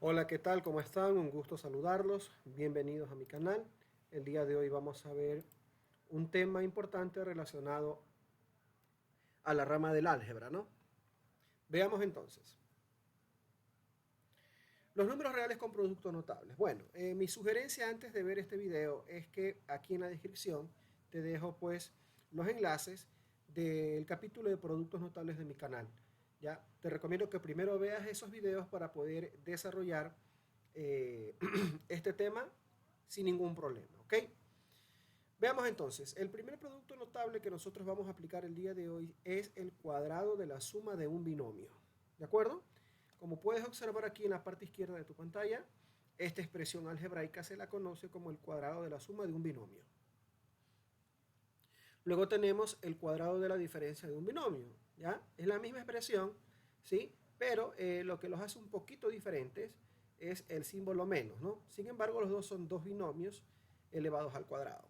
Hola, ¿qué tal? ¿Cómo están? Un gusto saludarlos. Bienvenidos a mi canal. El día de hoy vamos a ver un tema importante relacionado a la rama del álgebra, ¿no? Veamos entonces. Los números reales con productos notables. Bueno, mi sugerencia antes de ver este video es que aquí en la descripción te dejo pues los enlaces del capítulo de productos notables de mi canal. Ya, te recomiendo que primero veas esos videos para poder desarrollar este tema sin ningún problema, ¿ok? Veamos entonces, el primer producto notable que nosotros vamos a aplicar el día de hoy es el cuadrado de la suma de un binomio, ¿de acuerdo? Como puedes observar aquí en la parte izquierda de tu pantalla, esta expresión algebraica se la conoce como el cuadrado de la suma de un binomio. Luego tenemos el cuadrado de la diferencia de un binomio, ¿ya? Es la misma expresión, ¿sí? Pero lo que los hace un poquito diferentes es el símbolo menos, ¿no? Sin embargo, los dos son dos binomios elevados al cuadrado.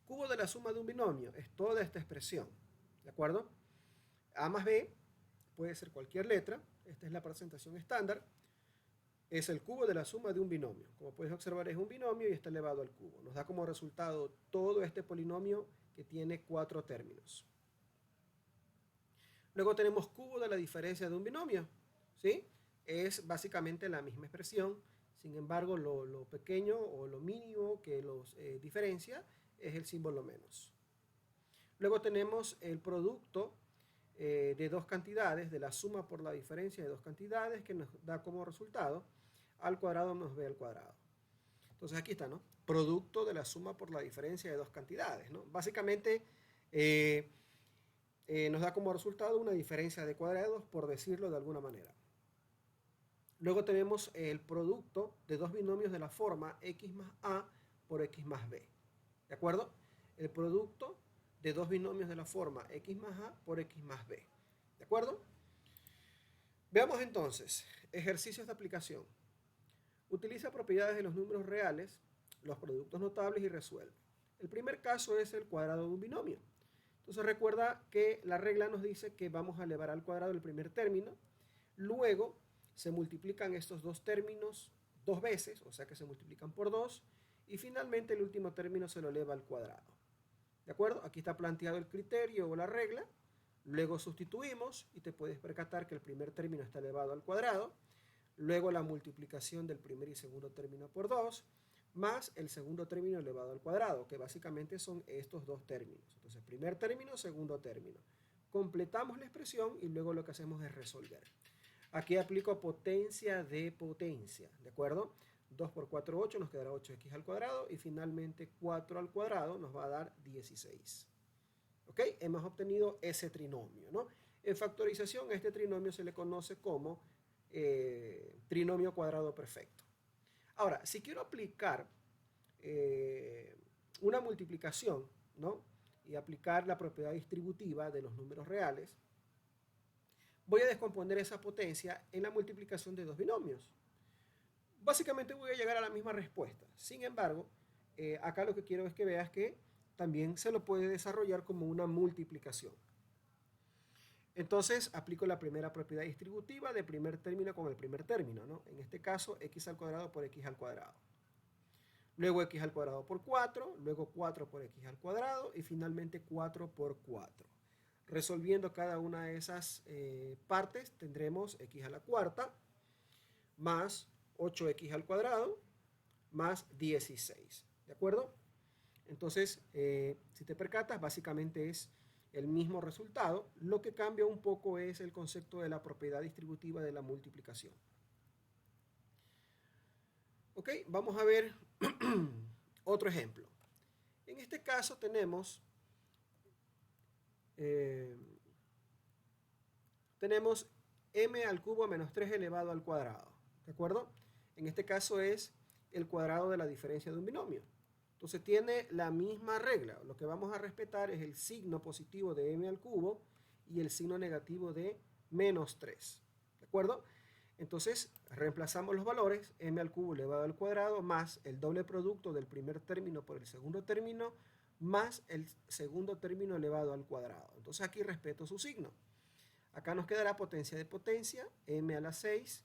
Cubo de la suma de un binomio es toda esta expresión, ¿de acuerdo? A más B puede ser cualquier letra, esta es la presentación estándar, es el cubo de la suma de un binomio. Como puedes observar, es un binomio y está elevado al cubo. Nos da como resultado todo este polinomio que tiene 4 términos. Luego tenemos cubo de la diferencia de un binomio, ¿sí? Es básicamente la misma expresión, sin embargo, lo pequeño o lo mínimo que los diferencia es el símbolo menos. Luego tenemos el producto de dos cantidades, de la suma por la diferencia de dos cantidades, que nos da como resultado al cuadrado menos b al cuadrado. Entonces aquí está, ¿no? Producto de la suma por la diferencia de dos cantidades, ¿no? Básicamente nos da como resultado una diferencia de cuadrados, por decirlo de alguna manera. Luego tenemos el producto de dos binomios de la forma x más a por x más b. ¿De acuerdo? El producto de dos binomios de la forma x más a por x más b. ¿De acuerdo? Veamos entonces, ejercicios de aplicación. Utiliza propiedades de los números reales, los productos notables y resuelve. El primer caso es el cuadrado de un binomio. Entonces recuerda que la regla nos dice que vamos a elevar al cuadrado el primer término, luego se multiplican estos dos términos dos veces, o sea que se multiplican por 2, y finalmente el último término se lo eleva al cuadrado. ¿De acuerdo? Aquí está planteado el criterio o la regla, luego sustituimos y te puedes percatar que el primer término está elevado al cuadrado, luego la multiplicación del primer y segundo término por 2, más el segundo término elevado al cuadrado, que básicamente son estos dos términos. Entonces, primer término, segundo término. Completamos la expresión y luego lo que hacemos es resolver. Aquí aplico potencia de potencia, ¿de acuerdo? 2 por 4, 8, nos quedará 8x al cuadrado y finalmente 4 al cuadrado nos va a dar 16. ¿Ok? Hemos obtenido ese trinomio, ¿no? En factorización, a este trinomio se le conoce como trinomio cuadrado perfecto. Ahora, si quiero aplicar una multiplicación, ¿no? Y aplicar la propiedad distributiva de los números reales, voy a descomponer esa potencia en la multiplicación de dos binomios. Básicamente voy a llegar a la misma respuesta. Sin embargo, acá lo que quiero es que veas que también se lo puede desarrollar como una multiplicación. Entonces aplico la primera propiedad distributiva de primer término con el primer término, ¿no? En este caso, x al cuadrado por x al cuadrado. Luego x al cuadrado por 4, luego 4 por x al cuadrado y finalmente 4 por 4. Resolviendo cada una de esas partes tendremos x a la cuarta más 8x al cuadrado más 16. ¿De acuerdo? Entonces, si te percatas, básicamente es el mismo resultado. Lo que cambia un poco es el concepto de la propiedad distributiva de la multiplicación. Ok, vamos a ver otro ejemplo. En este caso tenemos, eh, tenemos m al cubo menos 3 elevado al cuadrado. ¿De acuerdo? En este caso es el cuadrado de la diferencia de un binomio. Entonces tiene la misma regla. Lo que vamos a respetar es el signo positivo de m al cubo y el signo negativo de menos 3. ¿De acuerdo? Entonces reemplazamos los valores, m al cubo elevado al cuadrado más el doble producto del primer término por el segundo término más el segundo término elevado al cuadrado. Entonces aquí respeto su signo. Acá nos quedará potencia de potencia, m a la 6,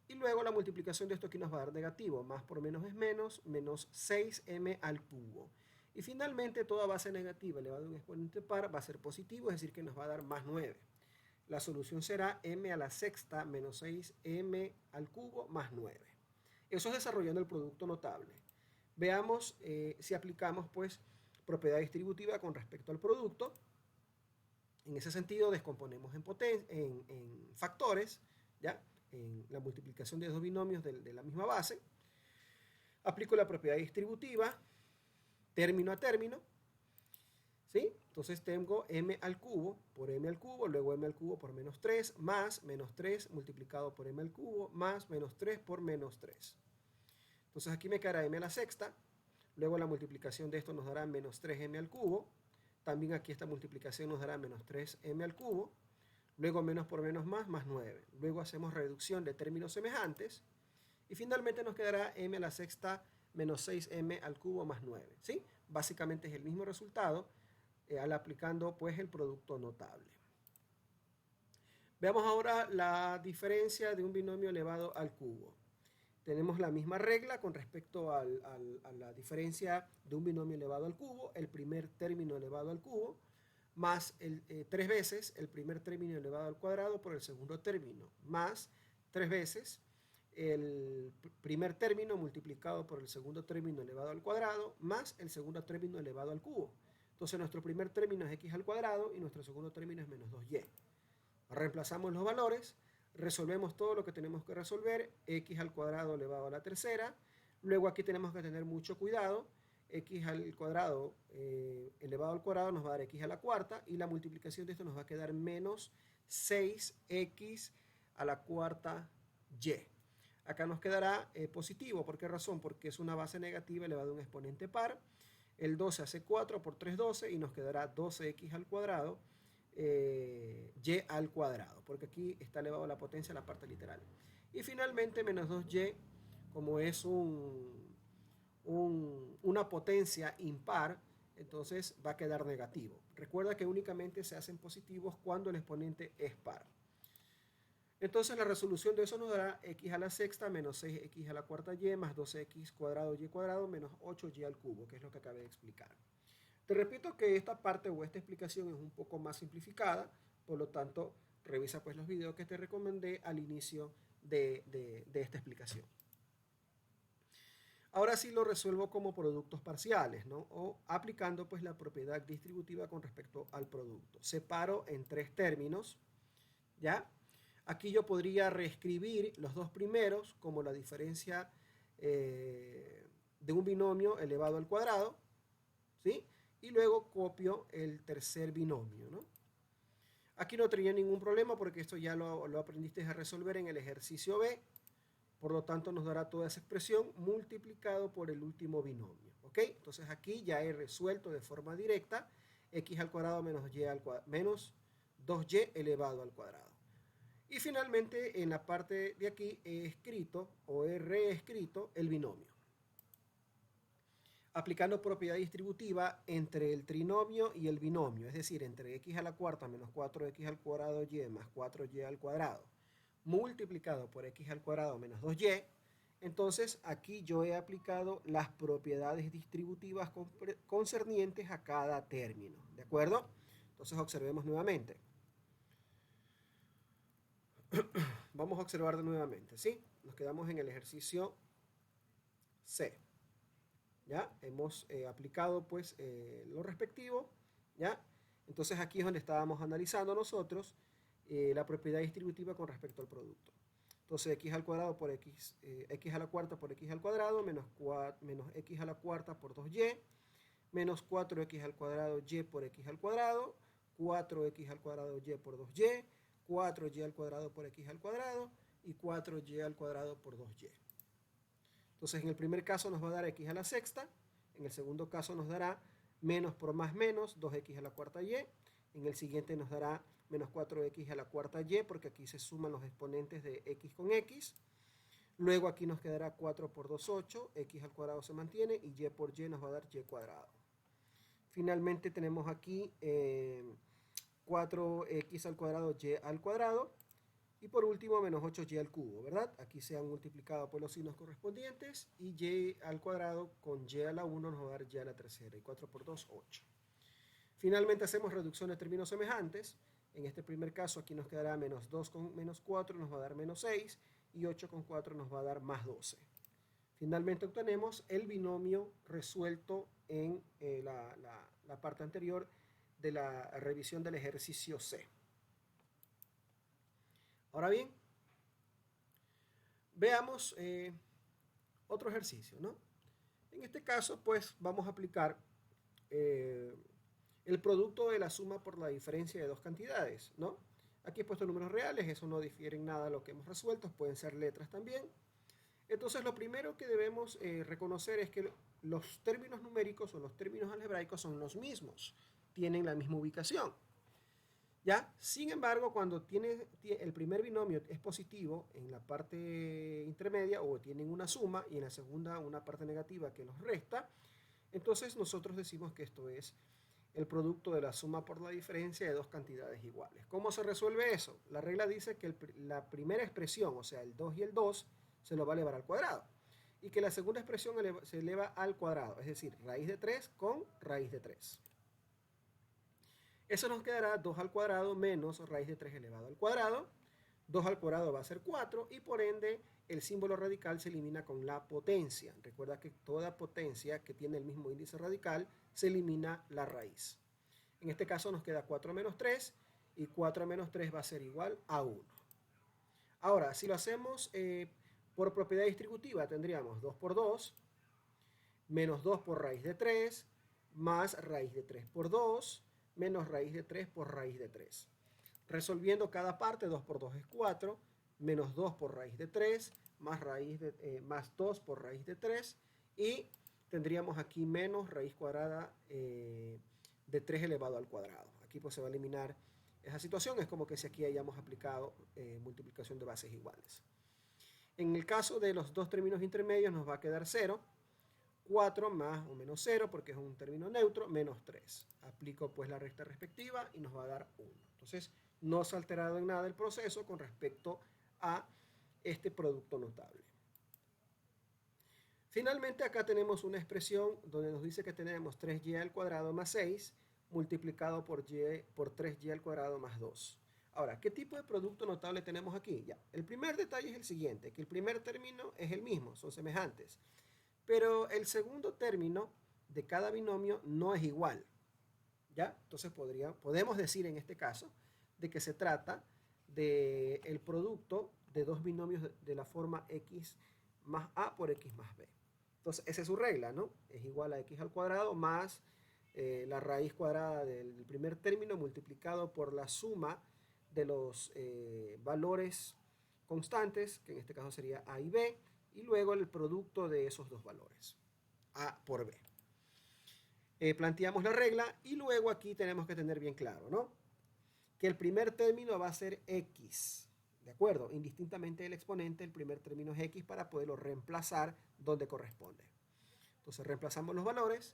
y luego la multiplicación de esto aquí nos va a dar negativo, más por menos es menos, menos 6m al cubo. Y finalmente toda base negativa elevada a un exponente par va a ser positivo, es decir que nos va a dar más 9. La solución será m a la sexta menos 6m al cubo más 9. Eso es desarrollando el producto notable. Veamos si aplicamos pues propiedad distributiva con respecto al producto. En ese sentido descomponemos en factores, ¿ya? En la multiplicación de dos binomios de la misma base. Aplico la propiedad distributiva, término a término, ¿sí? Entonces tengo m al cubo por m al cubo, luego m al cubo por menos 3, más menos 3 multiplicado por m al cubo, más menos 3 por menos 3. Entonces aquí me quedará m a la sexta, luego la multiplicación de esto nos dará menos 3m al cubo, también aquí esta multiplicación nos dará menos 3m al cubo, luego menos por menos más 9. Luego hacemos reducción de términos semejantes, y finalmente nos quedará m a la sexta menos 6m al cubo más 9, ¿sí? Básicamente es el mismo resultado al aplicando pues el producto notable. Veamos ahora la diferencia de un binomio elevado al cubo. Tenemos la misma regla con respecto a la diferencia de un binomio elevado al cubo, el primer término elevado al cubo, más 3 veces el primer término elevado al cuadrado por el segundo término, más 3 veces el primer término multiplicado por el segundo término elevado al cuadrado, más el segundo término elevado al cubo. Entonces nuestro primer término es x al cuadrado y nuestro segundo término es menos 2y. Reemplazamos los valores, resolvemos todo lo que tenemos que resolver, x al cuadrado elevado a la tercera. Luego aquí tenemos que tener mucho cuidado, x al cuadrado elevado al cuadrado nos va a dar x a la cuarta, y la multiplicación de esto nos va a quedar menos 6x a la cuarta y. Acá nos quedará positivo. ¿Por qué razón? Porque es una base negativa elevada a un exponente par. El 12 hace 4 por 3, 12, y nos quedará 12x al cuadrado y al cuadrado, porque aquí está elevado a la potencia a la parte literal. Y finalmente menos 2y, como es una potencia impar, entonces va a quedar negativo. Recuerda que únicamente se hacen positivos cuando el exponente es par. Entonces la resolución de eso nos dará x a la sexta menos 6x a la cuarta y más 12x cuadrado y cuadrado menos 8y al cubo, que es lo que acabé de explicar. Te repito que esta parte o esta explicación es un poco más simplificada, por lo tanto revisa pues los videos que te recomendé al inicio de esta explicación. Ahora sí lo resuelvo como productos parciales, ¿no? O aplicando pues la propiedad distributiva con respecto al producto. Separo en 3 términos, ¿ya? Aquí yo podría reescribir los dos primeros como la diferencia de un binomio elevado al cuadrado, ¿sí? Y luego copio el tercer binomio, ¿no? Aquí no tenía ningún problema porque esto ya lo aprendiste a resolver en el ejercicio B. Por lo tanto, nos dará toda esa expresión multiplicado por el último binomio, ¿ok? Entonces aquí ya he resuelto de forma directa x al cuadrado menos, y al cuadrado, menos 2y elevado al cuadrado. Y finalmente, en la parte de aquí he escrito o he reescrito el binomio, aplicando propiedad distributiva entre el trinomio y el binomio, es decir, entre x a la cuarta menos 4x al cuadrado y más 4y al cuadrado, multiplicado por x al cuadrado menos 2y. Entonces aquí yo he aplicado las propiedades distributivas concernientes a cada término, ¿de acuerdo? Entonces observemos nuevamente. Vamos a observar nuevamente, ¿sí? Nos quedamos en el ejercicio C. ¿Ya? Hemos aplicado pues lo respectivo, ¿ya? Entonces aquí es donde estábamos analizando nosotros la propiedad distributiva con respecto al producto. Entonces x al cuadrado por x, x a la cuarta por x al cuadrado menos x a la cuarta por 2y menos 4x al cuadrado y por x al cuadrado, 4x al cuadrado y por 2y, 4y al cuadrado por x al cuadrado y 4y al cuadrado por 2y. Entonces en el primer caso nos va a dar x a la sexta, en el segundo caso nos dará menos por más menos 2x a la cuarta y, en el siguiente nos dará menos 4x a la cuarta y, porque aquí se suman los exponentes de x con x. Luego aquí nos quedará 4 por 2, 8, x al cuadrado se mantiene y y por y nos va a dar y cuadrado. Finalmente tenemos aquí 4x al cuadrado y al cuadrado. Y por último, menos 8y al cubo, ¿verdad? Aquí se han multiplicado por los signos correspondientes y y al cuadrado con y a la 1 nos va a dar y a la tercera. Y 4 por 2, 8. Finalmente hacemos reducción de términos semejantes. En este primer caso aquí nos quedará menos 2 con menos 4 nos va a dar menos 6 y 8 con 4 nos va a dar más 12. Finalmente obtenemos el binomio resuelto en la parte anterior de la revisión del ejercicio C. Ahora bien, veamos otro ejercicio, ¿no? En este caso, pues vamos a aplicar el producto de la suma por la diferencia de dos cantidades, ¿no? Aquí he puesto números reales, eso no difiere en nada de lo que hemos resuelto, pueden ser letras también. Entonces, lo primero que debemos reconocer es que los términos numéricos o los términos algebraicos son los mismos, tienen la misma ubicación. ¿Ya? Sin embargo, cuando el primer binomio es positivo en la parte intermedia o tienen una suma y en la segunda una parte negativa que los resta, entonces nosotros decimos que esto es el producto de la suma por la diferencia de dos cantidades iguales. ¿Cómo se resuelve eso? La regla dice que la primera expresión, o sea, el 2 y el 2, se lo va a elevar al cuadrado. Y que la segunda expresión se eleva al cuadrado, es decir, raíz de 3 con raíz de 3. Eso nos quedará 2 al cuadrado menos raíz de 3 elevado al cuadrado. 2 al cuadrado va a ser 4 y por ende el símbolo radical se elimina con la potencia. Recuerda que toda potencia que tiene el mismo índice radical se elimina la raíz. En este caso nos queda 4 menos 3 y 4 menos 3 va a ser igual a 1. Ahora, si lo hacemos por propiedad distributiva, tendríamos 2 por 2 menos 2 por raíz de 3 más raíz de 3 por 2 menos raíz de 3 por raíz de 3. Resolviendo cada parte, 2 por 2 es 4, menos 2 por raíz de 3, más 2 por raíz de 3, y tendríamos aquí menos raíz cuadrada de 3 elevado al cuadrado. Aquí pues se va a eliminar esa situación, es como que si aquí hayamos aplicado multiplicación de bases iguales. En el caso de los dos términos intermedios nos va a quedar 0, 4 más o menos 0, porque es un término neutro, menos 3. Aplico pues la recta respectiva y nos va a dar 1. Entonces, no se ha alterado en nada el proceso con respecto a este producto notable. Finalmente, acá tenemos una expresión donde nos dice que tenemos 3y al cuadrado más 6 multiplicado por 3y al cuadrado más 2. Ahora, ¿qué tipo de producto notable tenemos aquí? Ya, el primer detalle es el siguiente, que el primer término es el mismo, son semejantes. Pero el segundo término de cada binomio no es igual. ¿Ya? Entonces podemos decir en este caso de que se trata del producto de dos binomios de la forma x más a por x más b. Entonces esa es su regla, ¿no? Es igual a x al cuadrado más la raíz cuadrada del primer término multiplicado por la suma de los valores constantes, que en este caso sería a y b, y luego el producto de esos dos valores, a por b. Planteamos la regla y luego aquí tenemos que tener bien claro, ¿no? Que el primer término va a ser x, ¿de acuerdo? Indistintamente del exponente, el primer término es x para poderlo reemplazar donde corresponde. Entonces reemplazamos los valores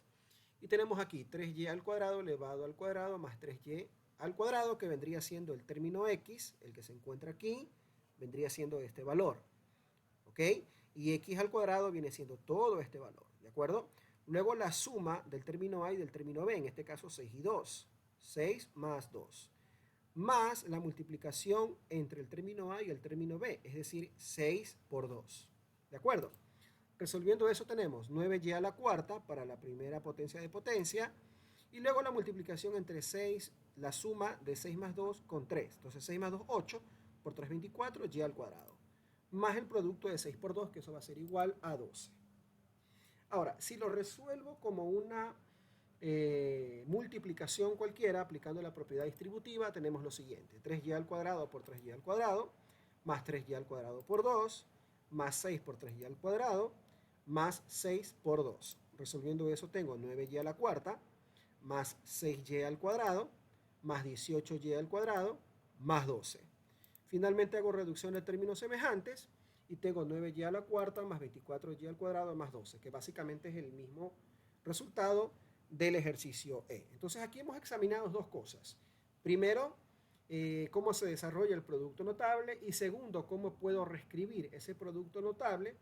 y tenemos aquí 3y al cuadrado elevado al cuadrado más 3y al cuadrado, que vendría siendo el término x, el que se encuentra aquí, vendría siendo este valor, ¿ok? Y x al cuadrado viene siendo todo este valor, ¿de acuerdo? Luego la suma del término a y del término b, en este caso 6 y 2, 6 más 2, más la multiplicación entre el término a y el término b, es decir, 6 por 2, ¿de acuerdo? Resolviendo eso tenemos 9y a la cuarta para la primera potencia de potencia, y luego la multiplicación entre 6, la suma de 6 más 2 con 3, entonces 6 más 2, 8, por 3, 24, y al cuadrado, más el producto de 6 por 2, que eso va a ser igual a 12. Ahora, si lo resuelvo como una multiplicación cualquiera, aplicando la propiedad distributiva, tenemos lo siguiente: 3y al cuadrado por 3y al cuadrado, más 3y al cuadrado por 2, más 6 por 3y al cuadrado, más 6 por 2. Resolviendo eso tengo 9y a la cuarta, más 6y al cuadrado, más 18y al cuadrado, más 12. Finalmente hago reducción de términos semejantes y tengo 9y a la cuarta más 24y al cuadrado más 12, que básicamente es el mismo resultado del ejercicio E. Entonces aquí hemos examinado dos cosas: Primero, cómo se desarrolla el producto notable y segundo, cómo puedo reescribir ese producto notable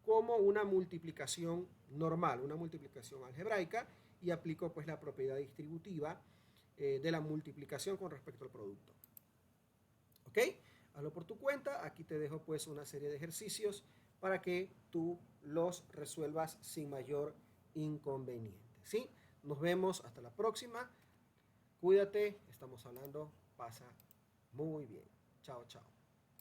como una multiplicación normal, una multiplicación algebraica y aplico pues la propiedad distributiva de la multiplicación con respecto al producto. ¿Ok? Hazlo por tu cuenta. Aquí te dejo pues una serie de ejercicios para que tú los resuelvas sin mayor inconveniente. ¿Sí? Nos vemos hasta la próxima. Cuídate. Estamos hablando. Pasa muy bien. Chao, chao.